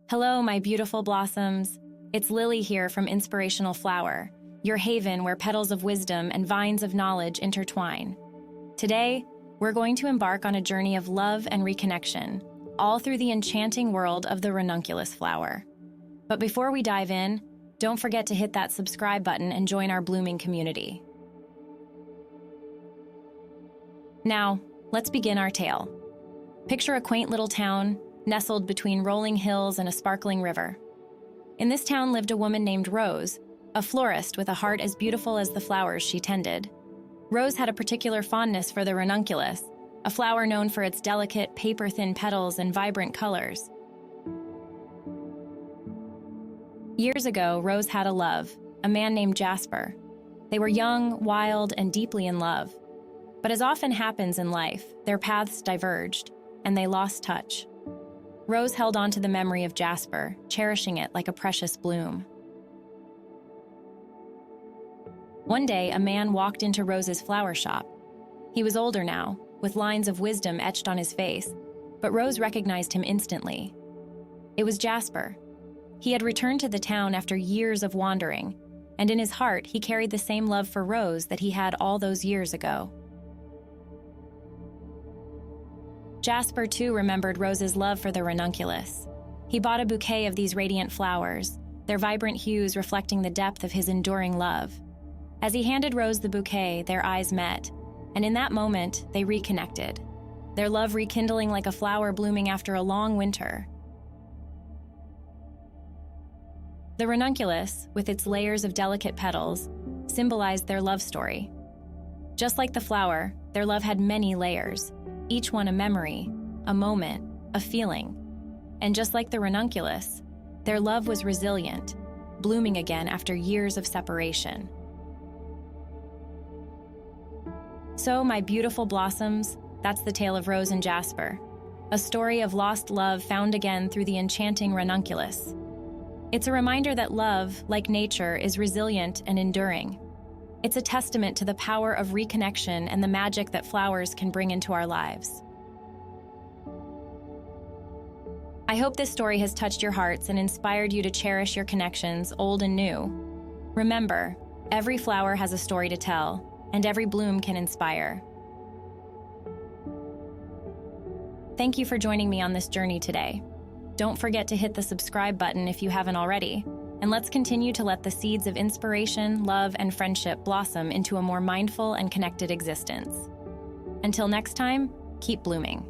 Hello, my beautiful blossoms. It's Lily here from Inspirational Flower, your haven where petals of wisdom and vines of knowledge intertwine. Today, we're going to embark on a journey of love and reconnection, all through the enchanting world of the Ranunculus flower. But before we dive in, don't forget to hit that subscribe button and join our blooming community. Now, let's begin our tale. Picture a quaint little town, nestled between rolling hills and a sparkling river. In this town lived a woman named Rose, a florist with a heart as beautiful as the flowers she tended. Rose had a particular fondness for the ranunculus, a flower known for its delicate, paper-thin petals and vibrant colors. Years ago, Rose had a love, a man named Jasper. They were young, wild, and deeply in love. But as often happens in life, their paths diverged, and they lost touch. Rose held on to the memory of Jasper, cherishing it like a precious bloom. One day, a man walked into Rose's flower shop. He was older now, with lines of wisdom etched on his face, but Rose recognized him instantly. It was Jasper. He had returned to the town after years of wandering, and in his heart, he carried the same love for Rose that he had all those years ago. Jasper, too, remembered Rose's love for the ranunculus. He bought a bouquet of these radiant flowers, their vibrant hues reflecting the depth of his enduring love. As he handed Rose the bouquet, their eyes met, and in that moment, they reconnected, their love rekindling like a flower blooming after a long winter. The ranunculus, with its layers of delicate petals, symbolized their love story. Just like the flower, their love had many layers, each one a memory, a moment, a feeling. And just like the ranunculus, their love was resilient, blooming again after years of separation. So, my beautiful blossoms, that's the tale of Rose and Jasper, a story of lost love found again through the enchanting ranunculus. It's a reminder that love, like nature, is resilient and enduring. It's a testament to the power of reconnection and the magic that flowers can bring into our lives. I hope this story has touched your hearts and inspired you to cherish your connections, old and new. Remember, every flower has a story to tell, and every bloom can inspire. Thank you for joining me on this journey today. Don't forget to hit the subscribe button if you haven't already. And let's continue to let the seeds of inspiration, love, and friendship blossom into a more mindful and connected existence. Until next time, keep blooming.